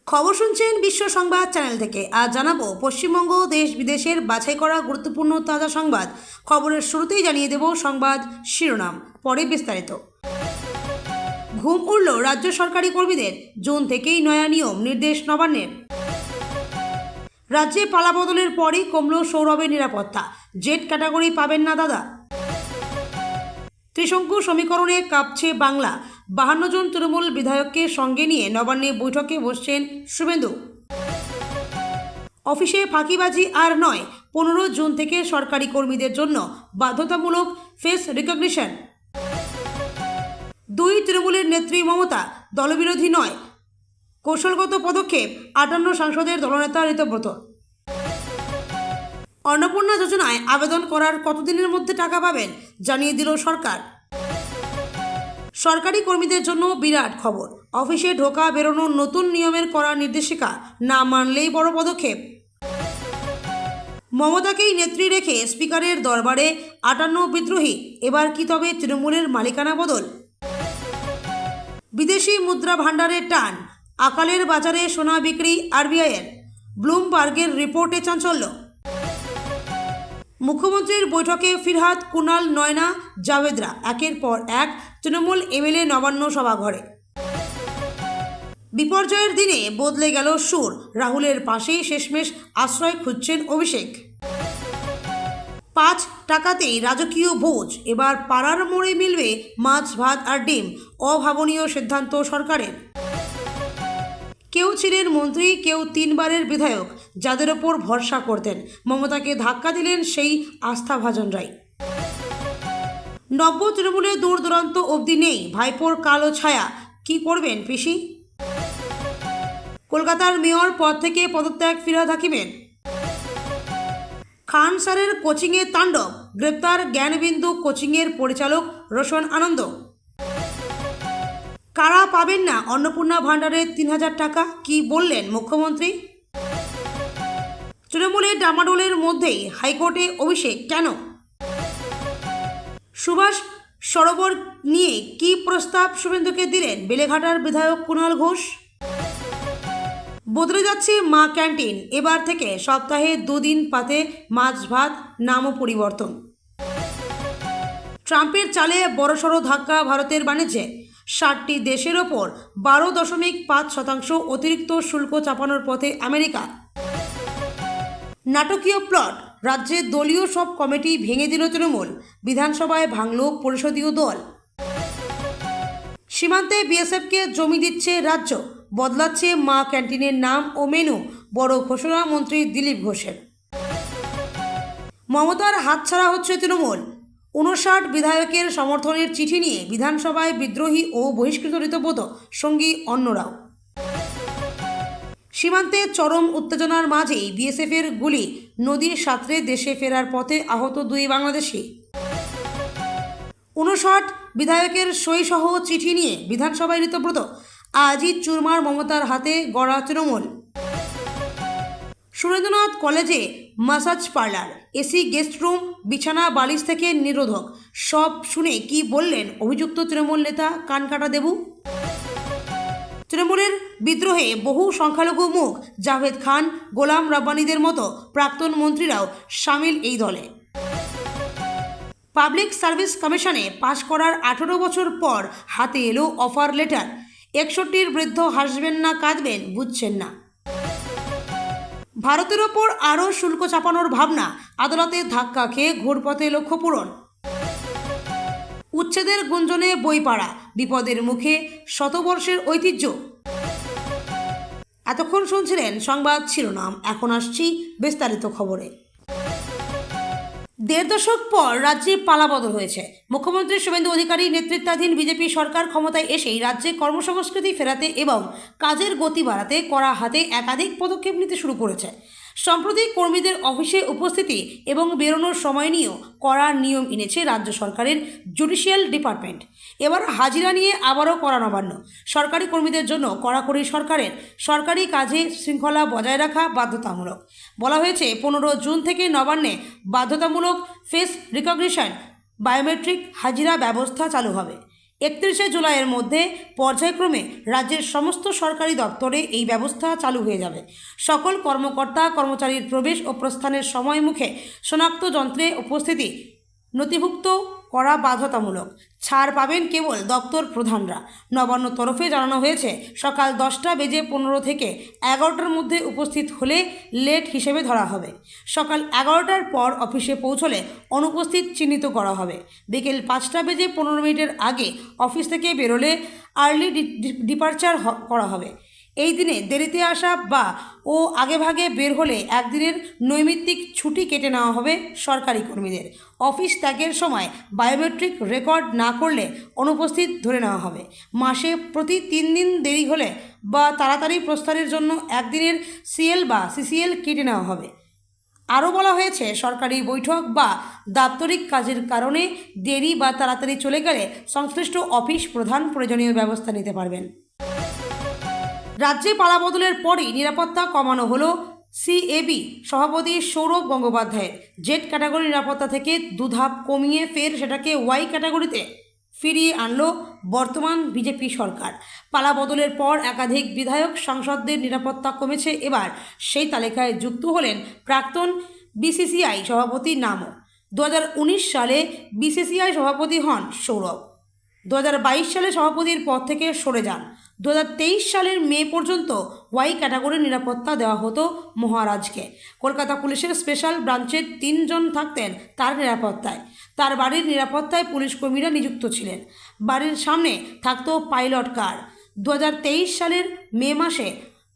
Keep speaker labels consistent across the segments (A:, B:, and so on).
A: খবর শুনছেন বিশ্ব সংবাদ চ্যানেল থেকে। আজ জানাবো পশ্চিমবঙ্গ দেশ বিদেশের বাছাই করা গুরুত্বপূর্ণ তাজা সংবাদ। খবরের শুরুতেই জানিয়ে দেব সংবাদ শিরোনাম, পরে বিস্তারিত। ঘুম উড়ল রাজ্য সরকারি কর্মীদের, জুন থেকেই নয়া নিয়ম, নির্দেশ নবান্নের। রাজ্যে পালাবদলের পরই কমল সৌরভের নিরাপত্তা, জেড ক্যাটাগরি পাবেন না দাদা। ত্রিশঙ্কু সমীকরণে কাঁপছে বাংলা, 52 জন তৃণমূল বিধায়ককে সঙ্গে নিয়ে নবান্নে বৈঠকে বসছেন শুভেন্দু। অফিসে ফাঁকিবাজি আর নয়, 15 জুন থেকে সরকারি কর্মীদের জন্য বাধ্যতামূলক ফেস রিকগনিশন। দুই তৃণমূলের নেত্রী মমতা, দলবিরোধী নয়, কৌশলগত পদক্ষেপ। 58 সাংসদের দলনেতা ঋতব্রত। অন্নপূর্ণা যোজনায় আবেদন করার কতদিনের মধ্যে টাকা পাবেন জানিয়ে দিল সরকার। সরকারি কর্মীদের জন্য বিরাট খবর, অফিসে ঢোকা বেরোনোর নতুন নিয়মের কড়া নির্দেশিকা না মানলেই বড় পদক্ষেপ। মমতাকেই নেত্রী রেখে স্পিকারের দরবারে 58 বিদ্রোহী, এবার কি তবে তৃণমূলের মালিকানা বদল? বিদেশি মুদ্রা ভাণ্ডারের টান, আকালের বাজারে সোনা বিক্রি আরবিআইয়ের, ব্লুমবার্গের রিপোর্টে চাঞ্চল্য। মুখ্যমন্ত্রীর বৈঠকে ফিরহাদ, কুনাল, নয়না, জাভেদরা একের পর এক তৃণমূল এমএলএ নবান্ন সভাঘরে। বিপর্যয়ের দিনে বদলে গেল সুর, রাহুলের পাশেই শেষমেশ আশ্রয় খুঁজছেন অভিষেক। 5 টাকাতেই রাজকীয় ভোজ, এবার পাড়ার মোড়ে মিলবে মাছ ভাত আর ডিম, অভাবনীয় সিদ্ধান্ত সরকারের। কেউ ছিলেন মন্ত্রী, কেউ 3 বারের বিধায়ক, যাদের ওপর ভরসা করতেন, মমতাকে ধাক্কা দিলেন সেই আস্থাভাজনরাই। নব্য তৃণমূলে দূর দূরান্ত অবধি নেই ভাইপোর কালো ছায়া, কি করবেন পিসি? কলকাতার মেয়র পদ থেকে পদত্যাগ ফিরহাদ হাকিমের। খান স্যারের কোচিংয়ে তাণ্ডব, গ্রেপ্তার জ্ঞানবিন্দু কোচিংয়ের পরিচালক রোশন আনন্দ। কারা পাবেন না অন্নপূর্ণা ভাণ্ডারের 3000 টাকা, কি বললেন মুখ্যমন্ত্রী? তৃণমূলের ডামাডোলের মধ্যেই হাইকোর্টে অভিষেক কেন? সুভাষ সরোবর নিয়ে কি প্রস্তাব শুভেন্দুকে দিলেন বেলেঘাটার বিধায়ক কুণাল ঘোষ? বদলে যাচ্ছে মা ক্যান্টিন, এবার থেকে সপ্তাহে 2 দিন পাতে মাছ ভাত, নামও পরিবর্তন। ট্রাম্পের চালে বড়সড় ধাক্কা ভারতের বাণিজ্যে, 60টি দেশের ওপর 12.5% অতিরিক্ত শুল্ক চাপানোর পথে আমেরিকা। নাটকীয় প্লট, রাজ্যে দলীয় সব কমিটি ভেঙে দিল তৃণমূল, বিধানসভায় ভাঙল পরিষদীয় দল। সীমান্তে বিএসএফকে জমি দিচ্ছে রাজ্য, বদলাচ্ছে মা ক্যান্টিনের নাম ও মেনু, বড় ঘোষণা মন্ত্রী দিলীপ ঘোষের। মমতার হাতছাড়া হচ্ছে তৃণমূল, 59 বিধায়কের সমর্থনের চিঠি নিয়ে বিধানসভায় বিদ্রোহী ও বহিষ্কৃত ঋতব্রত, সঙ্গী অন্যরাও। সীমান্তে চরম উত্তেজনার মাঝেই বিএসএফের গুলি, নদীর সাঁতরে দেশে ফেরার পথে আহত 2 বাংলাদেশি। 59 বিধায়কের সইসহ চিঠি নিয়ে বিধানসভায় ঋতব্রত, আজই চুরমার মমতার হাতে গড়া তৃণমূল। সুরেন্দ্রনাথ কলেজে massage parlour, AC guest room, বিছানা বালিশ থেকে নিরোধক, সব শুনে কি বললেন অভিযুক্ত তৃণমূল নেতা কানকাটা দেবু? তৃণমূলের বিদ্রোহে বহু সংখ্যালঘু মুখ, জাভেদ খান, গোলাম রব্বানীদের মতো প্রাক্তন মন্ত্রীরাও সামিল এই দলে। পাবলিক সার্ভিস কমিশনে পাশ করার 18 বছর পর হাতে এলো অফার লেটার, 61 বৃদ্ধ হাসবেন না কাঁদবেন বুঝছেন না। ভারতের ওপর আরও শুল্ক চাপানোর ভাবনা, আদালতে ধাক্কা খেয়ে ঘুরপথে লক্ষ্য পূরণ। উচ্ছেদের গুঞ্জনে বইপাড়া, বিপদের মুখে শতবর্ষের ঐতিহ্য। এতক্ষণ শুনছিলেন সংবাদ শিরোনাম, এখন আসছি বিস্তারিত খবরে। 1.5 দশক পর রাজ্যে পালাবদল হয়েছে। মুখ্যমন্ত্রী শুভেন্দু অধিকারী নেতৃত্বাধীন বিজেপি সরকার ক্ষমতায় এসেই রাজ্যে কর্মসংস্কৃতি ফেরাতে এবং কাজের গতি বাড়াতে কড়া হাতে একাধিক পদক্ষেপ নিতে শুরু করেছে। সম্প্রতি কর্মীদের অফিসে উপস্থিতি এবং বেরোনোর সময় নিয়েও কড়া নিয়ম এনেছে রাজ্য সরকারের জুডিশিয়াল ডিপার্টমেন্ট। এবার হাজিরা নিয়ে আবারও কড়া নবান্ন, সরকারি কর্মীদের জন্য কড়াকড়ি সরকারের, সরকারি কাজে শৃঙ্খলা বজায় রাখা বাধ্যতামূলক। বলা হয়েছে 15 জুন থেকে নবান্নে বাধ্যতামূলক ফেস রিকগনিশন, বায়োমেট্রিক হাজিরা ব্যবস্থা চালু হবে। 31শে জুলাইয়ের মধ্যে পর্যায়ক্রমে রাজ্যের সমস্ত সরকারি দপ্তরে এই ব্যবস্থা চালু হয়ে যাবে। সকল কর্মকর্তা কর্মচারীর প্রবেশ ও প্রস্থানের সময় মুখে শনাক্ত যন্ত্রে উপস্থিতি নথিভুক্ত করা বাধ্যতামূলক। ছাড় পাবেন কেবল দপ্তর প্রধানরা। নবান্ন তরফে জানানো হয়েছে, সকাল 10:15 থেকে 11টার মধ্যে উপস্থিত হলে লেট হিসেবে ধরা হবে। সকাল 11টার পর অফিসে পৌঁছলে অনুপস্থিত চিহ্নিত করা হবে। বিকেল 5:15 আগে অফিস থেকে বেরোলে আর্লি ডিপারচার করা হবে। এই দিনে দেরিতে আসা বা আগেভাগে বের হলে একদিনের নৈমিত্তিক ছুটি কেটে নেওয়া হবে সরকারি কর্মীদের। অফিস ত্যাগের সময় বায়োমেট্রিক রেকর্ড না করলে অনুপস্থিত ধরে নেওয়া হবে। মাসে প্রতি 3 দিন দেরি হলে বা তাড়াতাড়ি প্রস্থানের জন্য একদিনের সিএল বা সিসিএল কেটে নেওয়া হবে। আরও বলা হয়েছে, সরকারি বৈঠক বা দাপ্তরিক কাজের কারণে দেরি বা তাড়াতাড়ি চলে গেলে সংশ্লিষ্ট অফিস প্রধান প্রয়োজনীয় ব্যবস্থা নিতে পারবেন। রাজ্যে পালাবদলের পরই নিরাপত্তা কমানো হলো সিএবি সভাপতি সৌরভ গঙ্গোপাধ্যায়ের। জেড ক্যাটাগরি নিরাপত্তা থেকে 2 ধাপ কমিয়ে ফের সেটাকে ওয়াই ক্যাটাগরিতে ফিরিয়ে আনলো বর্তমান বিজেপি সরকার। পালাবদলের পর একাধিক বিধায়ক সাংসদদের নিরাপত্তা কমেছে। এবার সেই তালিকায় যুক্ত হলেন প্রাক্তন বিসিসিআই সভাপতির নামও। 2019 সালে বিসিসিআই সভাপতি হন সৌরভ। 2022 সালে সভাপতির পদ থেকে সরে যান। 2023 সালের মে পর্যন্ত ওয়াই ক্যাটাগরির নিরাপত্তা দেওয়া হতো মহারাজকে। কলকাতা পুলিশের স্পেশাল ব্রাঞ্চের 3 জন থাকতেন তার নিরাপত্তায়। তার বাড়ির নিরাপত্তায় পুলিশ কর্মীরা নিযুক্ত ছিলেন। বাড়ির সামনে থাকতো পাইলট কার। 2023 সালের মে মাসে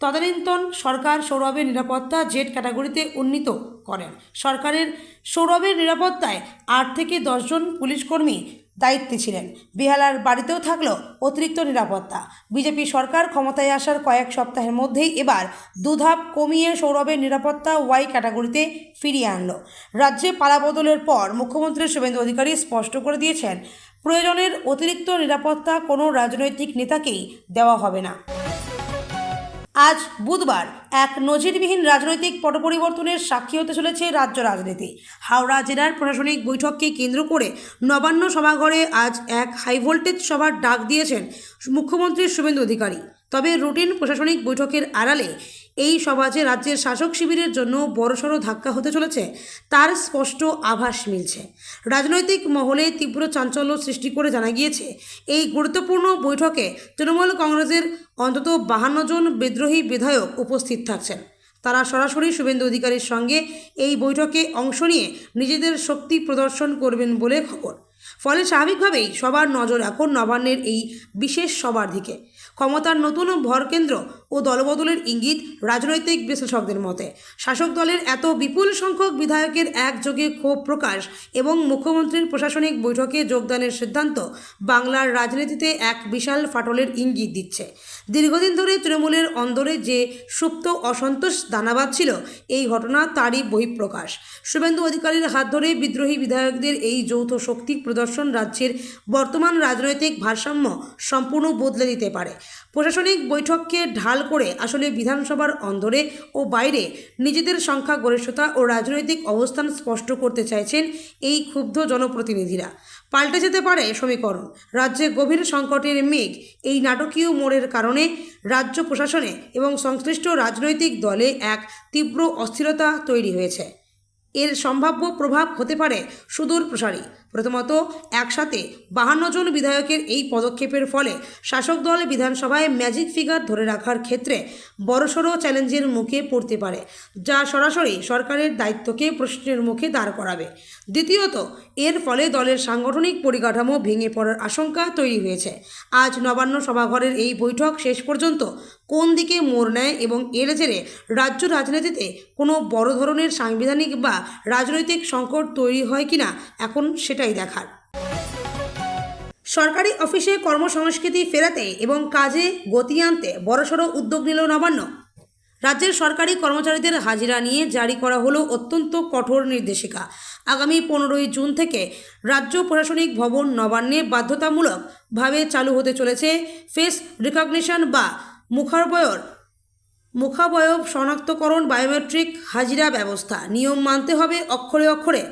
A: তদানীন্তন সরকার সৌরভের নিরাপত্তা জেড ক্যাটাগরিতে উন্নীত করেন। সরকারের সৌরভের নিরাপত্তায় 8 থেকে 10 জন পুলিশ কর্মী দায়িত্বে ছিলেন। বেহালার বাড়িতেও থাকলো অতিরিক্ত নিরাপত্তা। বিজেপি সরকার ক্ষমতায় আসার কয়েক সপ্তাহের মধ্যেই এবার 2 ধাপ কমিয়ে সৌরভের নিরাপত্তা ওয়াই ক্যাটাগরিতে ফিরিয়ে আনলো। রাজ্যে পালাবদলের পর মুখ্যমন্ত্রী শুভেন্দু অধিকারী স্পষ্ট করে দিয়েছেন, প্রয়োজনের অতিরিক্ত নিরাপত্তা কোনো রাজনৈতিক নেতাকেই দেওয়া হবে না। আজ বুধবার এক নজিরবিহীন রাজনৈতিক পট পরিবর্তনের সাক্ষী হতে চলেছে রাজ্য রাজনীতি। হাওড়া জেলার প্রশাসনিক বৈঠককে কেন্দ্র করে নবান্ন সভাঘরে আজ এক হাইভোল্টেজ সভার ডাক দিয়েছেন মুখ্যমন্ত্রী শুভেন্দু অধিকারী। তবে রুটিন প্রশাসনিক বৈঠকের আড়ালে এই সভা যে রাজ্যের শাসক শিবিরের জন্য বড়সড় ধাক্কা হতে চলেছে তার স্পষ্ট আভাস মিলছে। রাজনৈতিক মহলে তীব্র চাঞ্চল্য সৃষ্টি করে জানা গিয়েছে, এই গুরুত্বপূর্ণ বৈঠকে তৃণমূল কংগ্রেসের অন্তত 52 জন বিদ্রোহী বিধায়ক উপস্থিত থাকছেন। তারা সরাসরি শুভেন্দু অধিকারীর সঙ্গে এই বৈঠকে অংশ নিয়ে নিজেদের শক্তি প্রদর্শন করবেন বলে খবর। ফলে স্বাভাবিকভাবেই সবার নজর এখন নবান্নের এই বিশেষ সভার দিকে। ক্ষমতার নতুন ভরকেন্দ্র ও দলবদলের ইঙ্গিত রাজনৈতিক বিশ্লেষকদের মতে। শাসক দলের এত বিপুল সংখ্যক বিধায়কের একযোগে ক্ষোভ প্রকাশ এবং মুখ্যমন্ত্রীর প্রশাসনিক বৈঠকে যোগদানের সিদ্ধান্ত বাংলার রাজনীতিতে এক বিশাল ফাটলের ইঙ্গিত দিচ্ছে। দীর্ঘদিন ধরে তৃণমূলের অন্দরে যে সুপ্ত অসন্তোষ দানা বাঁধছিল, এই ঘটনা তারই বহিঃপ্রকাশ। শুভেন্দু অধিকারীর হাত ধরে বিদ্রোহী বিধায়কদের এই যৌথ শক্তি প্রদর্শন রাজ্যের বর্তমান রাজনৈতিক ভারসাম্য সম্পূর্ণ বদলে দিতে পারে। প্রশাসনিক বৈঠককে ঢাল করে আসলে বিধানসভার অন্দরে ও বাইরে নিজেদের সংখ্যাগরিষ্ঠতা ও রাজনৈতিক অবস্থান স্পষ্ট করতে চাইছেন এই ক্ষুব্ধ জনপ্রতিনিধিরা। পাল্টে যেতে পারে সমীকরণ। রাজ্যে গভীর সংকটের মেঘ। এই নাটকীয় মোড়ের কারণে রাজ্য প্রশাসনে এবং সংশ্লিষ্ট রাজনৈতিক দলে এক তীব্র অস্থিরতা তৈরি হয়েছে। এর সম্ভাব্য প্রভাব হতে পারে সুদূর প্রসারী। প্রথমত, একসাথে 52 জন বিধায়কের এই পদক্ষেপের ফলে শাসক দল বিধানসভায় ম্যাজিক ফিগার ধরে রাখার ক্ষেত্রে বড়সড় চ্যালেঞ্জের মুখে পড়তে পারে, যা সরাসরি সরকারের দায়িত্বকে প্রশ্নের মুখে দাঁড় করাবে। দ্বিতীয়ত, এর ফলে দলের সাংগঠনিক পরিকাঠামো ভেঙে পড়ার আশঙ্কা তৈরি হয়েছে। আজ নবান্ন সভাঘরের এই বৈঠক শেষ পর্যন্ত কোন দিকে মোড় নেয় এবং এর জেরে রাজ্য রাজনীতিতে কোনো বড় ধরনের সাংবিধানিক বা রাজনৈতিক সংকট তৈরি হয় কিনা এখন সেটাই দেখার। সরকারি অফিসে কর্মসংস্কৃতি ফেরাতে এবং কাজে গতি আনতে বড়সড় উদ্যোগ নিল নবান্ন। রাজ্যের সরকারি কর্মচারীদের হাজিরা নিয়ে জারি করা হলো অত্যন্ত কঠোর নির্দেশিকা। আগামী 15ই জুন থেকে রাজ্য প্রশাসনিক ভবন নবান্নে বাধ্যতামূলকভাবে চালু হতে চলেছে ফেস রিকগনিশন বা মুখাবয়ব শনাক্তকরণ বায়োমেট্রিক হাজিরা ব্যবস্থা। নিয়ম মানতে হবে অক্ষরে অক্ষরে।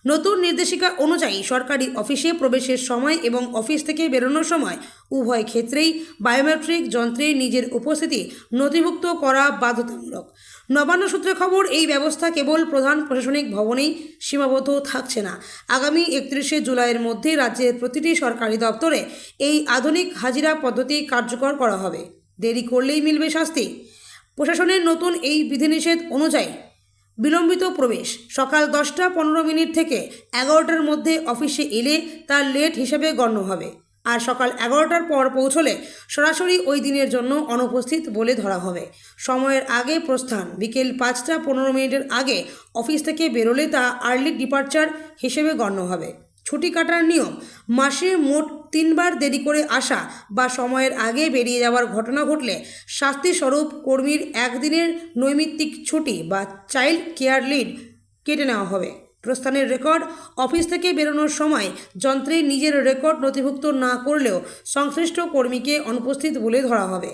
A: নতুন নির্দেশিকা অনুযায়ী সরকারি অফিসে প্রবেশের সময় এবং অফিস থেকে বেরোনোর সময় উভয় ক্ষেত্রেই বায়োমেট্রিক যন্ত্রে নিজের উপস্থিতি নথিভুক্ত করা বাধ্যতামূলক। নবান্ন সূত্রে খবর, এই ব্যবস্থা কেবল প্রধান প্রশাসনিক ভবনেই সীমাবদ্ধ থাকছে না। আগামী 31শে জুলাইয়ের মধ্যে রাজ্যের প্রতিটি সরকারি দপ্তরে এই আধুনিক হাজিরা পদ্ধতি কার্যকর করা হবে। দেরি করলেই মিলবে শাস্তি। প্রশাসনের নতুন এই বিধিনিষেধ অনুযায়ী বিলম্বিত প্রবেশ সকাল 10:15 থেকে 11টার মধ্যে অফিসে এলে তার লেট হিসেবে গণ্য হবে, আর সকাল 11টার পর পৌঁছলে সরাসরি ওই দিনের জন্য অনুপস্থিত বলে ধরা হবে। সময়ের আগে প্রস্থান, বিকেল 5:15 আগে অফিস থেকে বেরোলে তা আর্লি ডিপার্চার হিসেবে গণ্য হবে। ছুটি কাটার নিয়ম, মাসে মোট 3 বার দেরি করে আসা বা সময়ের আগে বেরিয়ে যাওয়ার ঘটনা ঘটলে শাস্তিস্বরূপ কর্মীর একদিনের নৈমিত্তিক ছুটি বা চাইল্ড কেয়ার লিভ কেটে নেওয়া হবে। প্রস্থানের রেকর্ড, অফিস থেকে বেরোনোর সময় যন্ত্রে নিজের রেকর্ড নথিভুক্ত না করলেও সংশ্লিষ্ট কর্মীকে অনুপস্থিত বলে ধরা হবে।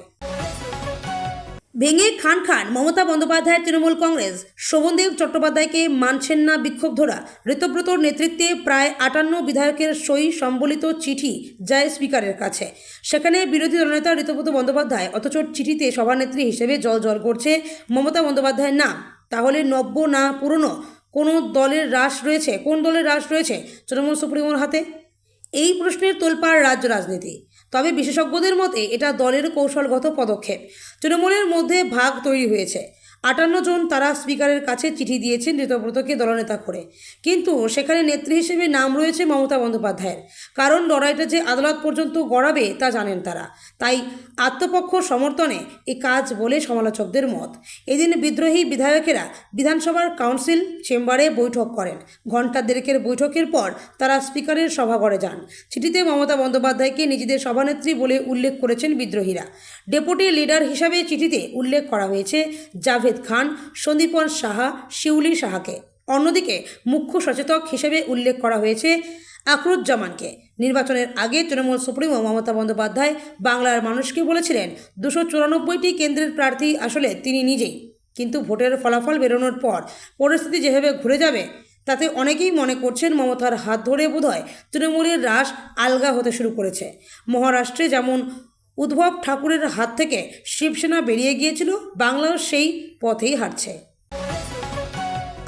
A: ভেঙে খান খান মমতা বন্দ্যোপাধ্যায়ের তৃণমূল কংগ্রেস। শোভনদেব চট্টোপাধ্যায়কে মানছেন না বিক্ষোভধরা। ঋতব্রতর নেতৃত্বে প্রায় 58 বিধায়কের সই সম্বলিত চিঠি যায় স্পিকারের কাছে। সেখানে বিরোধী দলনেতা ঋতব্রত বন্দ্যোপাধ্যায়, অথচ চিঠিতে সভানেত্রী হিসেবে জল করছে মমতা বন্দ্যোপাধ্যায়ের নাম। তাহলে নব্য না পুরনো কোন দলের রাশ রয়েছে? তৃণমূল সুপ্রিমোর হাতে? এই প্রশ্নের তোলপাড় রাজ্য রাজনীতি। তবে বিশেষজ্ঞদের মতে এটা দলের কৌশলগত পদক্ষেপ। তৃণমূলের মধ্যে ভাগ তৈরি হয়েছে। 58 জন তারা স্পিকারের কাছে চিঠি দিয়েছেন ঋতব্রতকে দলনেতা করে, কিন্তু সেখানে নেত্রী হিসেবে নাম রয়েছে মমতা বন্দ্যোপাধ্যায়ের। কারণ লড়াইটা যে আদালত পর্যন্ত গড়াবে তা জানেন তারা। তাই আত্মপক্ষ সমর্থনে এ কাজ বলে সমালোচকদের মত। এদিন বিদ্রোহী বিধায়কেরা বিধানসভার কাউন্সিল চেম্বারে বৈঠক করেন। ঘণ্টা দেড়েকের বৈঠকের পর তারা স্পিকারের সভাঘরে যান। চিঠিতে মমতা বন্দ্যোপাধ্যায়কে নিজেদের সভানেত্রী বলে উল্লেখ করেছেন বিদ্রোহীরা। ডেপুটি লিডার হিসাবে চিঠিতে উল্লেখ করা হয়েছে জাভেদ খান, সন্দীপন সাহা, শিউলি সাহাকে। অন্যদিকে মুখ্য সচেতক হিসেবে উল্লেখ করা হয়েছে আখরুজ্জামানকে। নির্বাচনের আগে তৃণমূল সুপ্রিমো মমতা বন্দ্যোপাধ্যায় বাংলার মানুষকে বলেছিলেন 294টি কেন্দ্রের প্রার্থী আসলে তিনি নিজেই। কিন্তু ভোটের ফলাফল বেরোনোর পর পরিস্থিতি যেভাবে ঘুরে যাবে তাতে অনেকেই মনে করছেন মমতার হাত ধরে বোধহয় তৃণমূলের রাশ আলগা হতে শুরু করেছে। মহারাষ্ট্রে যেমন উদ্ধব ঠাকুরের হাত থেকে শিবসেনা বেরিয়ে গিয়েছিল, বাংলাও সেই পথেই হাঁটছে।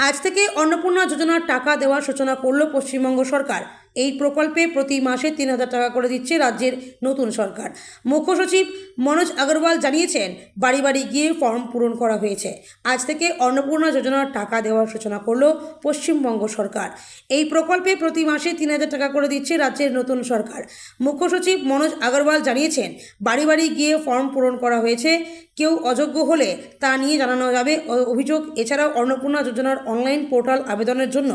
A: আজ থেকে অন্নপূর্ণা যোজনার টাকা দেওয়ার সূচনা করল পশ্চিমবঙ্গ সরকার। এই প্রকল্পে প্রতি মাসে 3000 টাকা করে দিচ্ছে রাজ্যের নতুন সরকার। মুখ্য সচিব মনোজ আগরওয়াল জানিয়েছেন, বাড়ি বাড়ি গিয়ে ফর্ম পূরণ করা হয়েছে। আজ থেকে অন্নপূর্ণা যোজনার টাকা দেওয়ার সূচনা করল পশ্চিমবঙ্গ সরকার। এই প্রকল্পে প্রতি মাসে 3000 টাকা করে দিচ্ছে রাজ্যের নতুন সরকার। মুখ্য সচিব মনোজ আগরওয়াল জানিয়েছেন, বাড়ি বাড়ি গিয়ে ফর্ম পূরণ করা হয়েছে। কেউ অযোগ্য হলে তা নিয়ে জানানো যাবে অভিযোগ। এছাড়াও অন্নপূর্ণা যোজনার অনলাইন পোর্টাল আবেদনের জন্য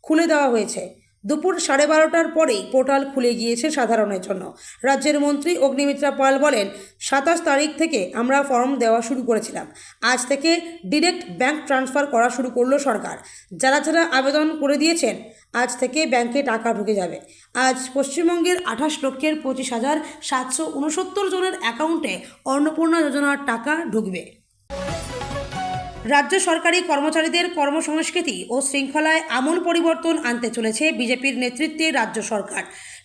A: খুলে দেওয়া হয়েছে। দুপুর 12:30টার পরেই পোর্টাল খুলে গিয়েছে সাধারণের জন্য। রাজ্যের মন্ত্রী অগ্নিমিত্রা পাল বলেন, 27 তারিখ থেকে আমরা ফর্ম দেওয়া শুরু করেছিলাম। আজ থেকে ডিরেক্ট ব্যাংক ট্রান্সফার করা শুরু করলো সরকার। যারা আবেদন করে দিয়েছেন আজ থেকে ব্যাংকে টাকা ঢুকে যাবে। আজ পশ্চিমবঙ্গের 28,25,769 জনের অ্যাকাউন্টে অন্নপূর্ণা যোজনার টাকা ঢুকবে। রাজ্য সরকারি কর্মচারীদের কর্মসংস্কৃতি ও শৃঙ্খলায় আমূল পরিবর্তন আনতে চলেছে বিজেপির নেতৃত্বে রাজ্য সরকার।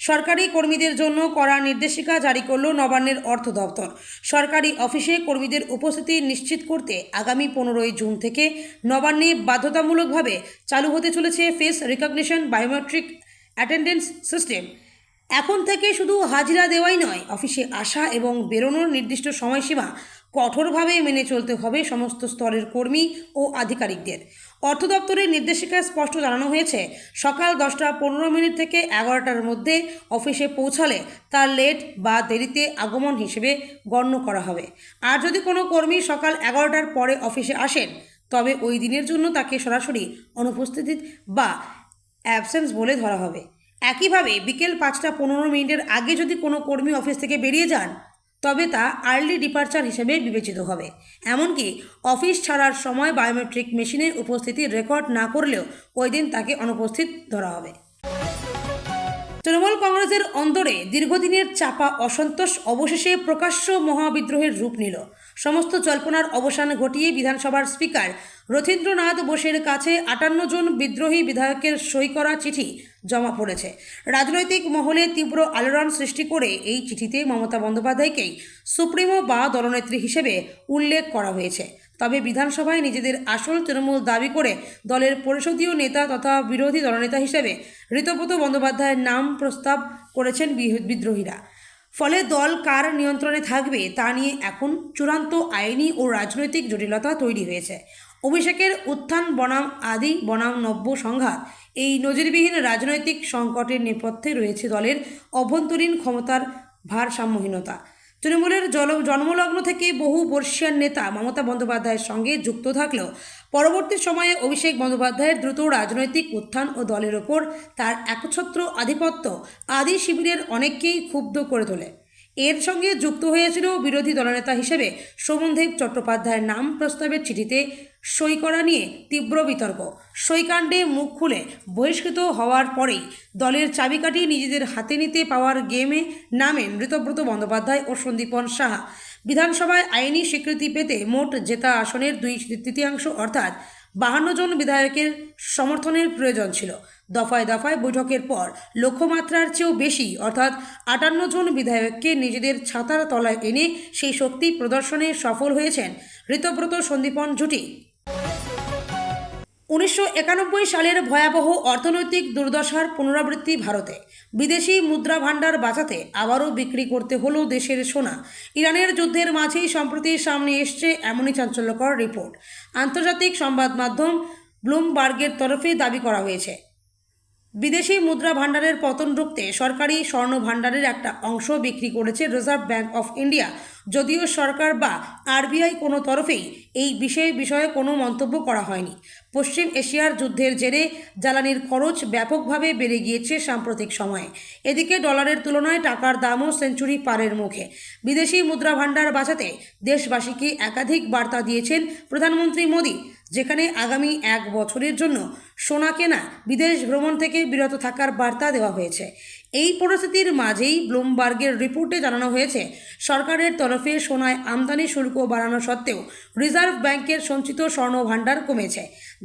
A: সরকারি কর্মীদের জন্য কড়া নির্দেশিকা জারি করল নবান্নের অর্থ দপ্তর। সরকারি অফিসে কর্মীদের উপস্থিতি নিশ্চিত করতে আগামী 15ই জুন থেকে নবান্নে বাধ্যতামূলকভাবে চালু হতে চলেছে face recognition biometric attendance system. এখন থেকে শুধু হাজিরা দেওয়াই নয়, অফিসে আসা এবং বেরোনোর নির্দিষ্ট সময়সীমা কঠোরভাবে মেনে চলতে হবে সমস্ত স্তরের কর্মী ও আধিকারিকদের। অর্থ দপ্তরের নির্দেশিকায় স্পষ্ট জানানো হয়েছে, সকাল 10:15 থেকে 11টার মধ্যে অফিসে পৌঁছালে তার লেট বা দেরিতে আগমন হিসেবে গণ্য করা হবে। আর যদি কোনো কর্মী সকাল 11টার পরে অফিসে আসেন, তবে ওই দিনের জন্য তাকে সরাসরি অনুপস্থিতি বা অ্যাবসেন্স বলে ধরা হবে। একইভাবে বিকেল 5:15 আগে যদি কোনো কর্মী অফিস থেকে বেরিয়ে যান, তবে তা আর্লি ডিপার্চার হিসেবে বিবেচিত হবে। এমনকি অফিস ছাড়ার সময় বায়োমেট্রিক মেশিনের উপস্থিতির রেকর্ড না করলেও ওই দিন তাকে অনুপস্থিত ধরা হবে। তৃণমূল কংগ্রেসের অন্দরে দীর্ঘদিনের চাপা অসন্তোষ অবশেষে প্রকাশ্য মহাবিদ্রোহের রূপ নিল। সমস্ত জল্পনার অবসান ঘটিয়ে বিধানসভার স্পিকার রথীন্দ্রনাথ বোসের কাছে 58 জন বিদ্রোহী বিধায়কের সই করা চিঠি জমা পড়েছে। রাজনৈতিক মহলে তীব্র আলোড়ন সৃষ্টি করে এই চিঠিতে মমতা বন্দ্যোপাধ্যায়কেই সুপ্রিমো বা দলনেত্রী হিসেবে উল্লেখ করা হয়েছে। তবে বিধানসভায় নিজেদের আসল তৃণমূল দাবি করে দলের পরিষদীয় নেতা তথা বিরোধী দলনেতা হিসেবে ঋতব্রত বন্দ্যোপাধ্যায়ের নাম প্রস্তাব করেছেন বিদ্রোহীরা। ফলে দল কার নিয়ন্ত্রণে থাকবে তা নিয়ে এখন চূড়ান্ত আইনি ও রাজনৈতিক জটিলতা তৈরি হয়েছে। অভিষেকের উত্থান বনাম আদি বনাম নব্য সংঘাত, এই নজিরবিহীন রাজনৈতিক সংকটের নেপথ্যে রয়েছে দলের অভ্যন্তরীণ ক্ষমতার ভারসাম্যহীনতা। তৃণমূলের জন্মলগ্ন থেকে বহু বর্ষীয়ান নেতা মমতা বন্দ্যোপাধ্যায়ের সঙ্গে যুক্ত থাকলেও পরবর্তী সময়ে অভিষেক বন্দ্যোপাধ্যায়ের দ্রুত রাজনৈতিক উত্থান ও দলের ওপর তার একছত্র আধিপত্য আদি শিবিরের অনেককেই ক্ষুব্ধ করে তোলে। এর সঙ্গে যুক্ত হয়েছিল বিরোধী দলনেতা হিসেবে শোভনদেব চট্টোপাধ্যায়ের নাম প্রস্তাবের চিঠিতে সই করা নিয়ে তীব্র বিতর্ক। সইকাণ্ডে মুখ খুলে বহিষ্কৃত হওয়ার পরেই দলের চাবিকাঠি নিজেদের হাতে নিতে পাওয়ার গেমে নামেন ঋতব্রত বন্দ্যোপাধ্যায় ও সন্দীপন সাহা। বিধানসভায় আইনি স্বীকৃতি পেতে মোট জেতা আসনের 2/3 অর্থাৎ 52 জন বিধায়কের সমর্থনের প্রয়োজন ছিল। দফায় দফায় বৈঠকের পর লক্ষ্যমাত্রার চেয়েও বেশি অর্থাৎ 58 জন বিধায়ককে নিজেদের ছাতার তলায় এনে সেই শক্তি প্রদর্শনে সফল হয়েছেন ঋতব্রত সন্দীপন জুটি। 1991 সালের ভয়াবহ অর্থনৈতিক দুর্দশার পুনরাবৃত্তি ভারতে। বিদেশি মুদ্রা ভাণ্ডার বাঁচাতে আবারও বিক্রি করতে হলো দেশের সোনা। ইরানের যুদ্ধের মাঝেই সম্প্রতি সামনে এসছে এমনই চাঞ্চল্যকর রিপোর্ট। আন্তর্জাতিক সংবাদ মাধ্যম ব্লুমবার্গের তরফে দাবি করা হয়েছে, বিদেশি মুদ্রা ভাণ্ডারের পতন রুখতে সরকারি স্বর্ণ ভাণ্ডারের একটা অংশ বিক্রি করেছে রিজার্ভ ব্যাঙ্ক অফ ইন্ডিয়া। যদিও সরকার বা আরবিআই কোনো তরফেই এই বিষয়ে কোনো মন্তব্য করা হয়নি। পশ্চিম এশিয়ার যুদ্ধের জেরে জ্বালানির খরচ ব্যাপকভাবে বেড়ে গিয়েছে সাম্প্রতিক সময়ে। এদিকে ডলারের তুলনায় টাকার দামও সেঞ্চুরি পারের মুখে। বিদেশি মুদ্রা ভাণ্ডার বাঁচাতে দেশবাসীকে একাধিক বার্তা দিয়েছেন প্রধানমন্ত্রী মোদী, যেখানে আগামী 1 বছরের জন্য সোনা কেনা, বিদেশ ভ্রমণ থেকে বিরত থাকার বার্তা দেওয়া হয়েছে। এই পরিস্থিতির মাঝেই ব্লুমবার্গের রিপোর্টে জানানো হয়েছে, সরকারের তরফে সোনায় আমদানি শুল্ক বাড়ানো সত্ত্বেও রিজার্ভ ব্যাংকের সঞ্চিত স্বর্ণ ভাণ্ডার কমেছে,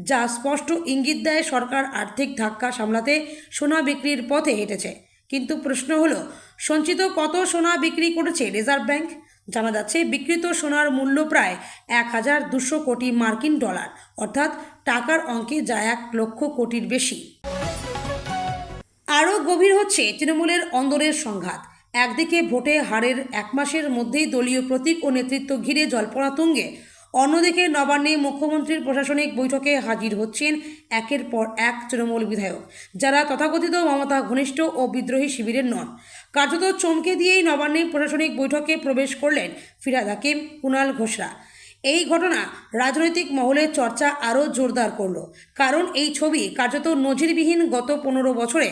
A: যা স্পষ্ট ইঙ্গিত দেয় সরকার আর্থিক ধাক্কা সামলাতে সোনা বিক্রির পথে হেঁটেছে। কিন্তু প্রশ্ন হলো, সঞ্চিত কত সোনা বিক্রি করেছে রিজার্ভ ব্যাংক? জানা যাচ্ছে, বিক্রিত সোনার মূল্য প্রায় 1200 কোটি মার্কিন ডলার, অর্থাৎ টাকার অঙ্কে যা 1 লক্ষ কোটির বেশি। আরও গভীর হচ্ছে তৃণমূলের অন্দরের সংঘাত। একদিকে ভোটে হারের 1 মাসের মধ্যেই দলীয় প্রতীক ও নেতৃত্ব ঘিরে জল্পনা তুঙ্গে, অন্যদিকে নবান্নে মুখ্যমন্ত্রীর প্রশাসনিক বৈঠকে হাজির হচ্ছেন একের পর এক তৃণমূল বিধায়ক, যারা তথাকথিত মমতা ঘনিষ্ঠ ও বিদ্রোহী শিবিরের নন। কার্যত চমকে দিয়েই নবান্নে প্রশাসনিক বৈঠকে প্রবেশ করলেন ফিরহাদ হাকিম, কুণাল ঘোষরা। এই ঘটনা রাজনৈতিক মহলে চর্চা আরও জোরদার করল, কারণ এই ছবি কার্যত নজিরবিহীন। গত 15 বছরে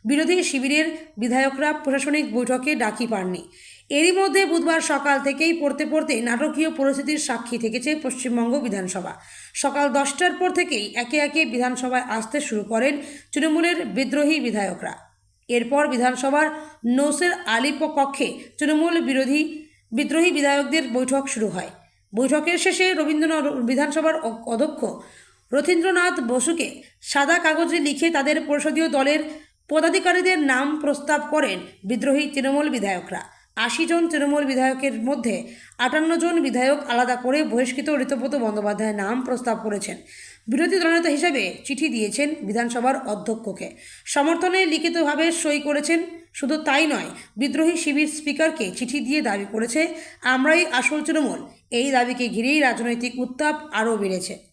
A: বিরোধী শিবিরের বিধায়করা প্রশাসনিক বৈঠকে ডাকি পাননি। এরই মধ্যে বুধবার সকাল থেকেই পড়তে নাটকীয় পরিস্থিতির সাক্ষী থেকেছে পশ্চিমবঙ্গ বিধানসভা। সকাল 10টার পর থেকেই একে একে বিধানসভায় আসতে শুরু করেন তৃণমূলের বিদ্রোহী বিধায়করা। এরপর বিধানসভার নৌসের আলী কক্ষে তৃণমূল বিদ্রোহী বিধায়কদের বৈঠক শুরু হয়। বৈঠকের শেষে বিধানসভার অধ্যক্ষ রথীন্দ্রনাথ বসুকে সাদা কাগজে লিখে তাদের পরিষদীয় দলের পদাধিকারীদের নাম প্রস্তাব করেন বিদ্রোহী তৃণমূল বিধায়করা। 80 জন তৃণমূল বিধায়কের মধ্যে 58 জন বিধায়ক আলাদা করে বহিষ্কৃত ঋতব্রত বন্দ্যোপাধ্যায়ের নাম প্রস্তাব করেছেন। বিরোধী দলনেতা হিসেবে চিঠি দিয়েছেন বিধানসভার অধ্যক্ষকে, সমর্থনে লিখিতভাবে সই করেছেন। শুধু তাই নয়, বিদ্রোহী শিবির স্পিকারকে চিঠি দিয়ে দাবি করেছে, আমরাই আসল তৃণমূল। এই দাবিকে ঘিরেই রাজনৈতিক উত্তাপ আরও বেড়েছে।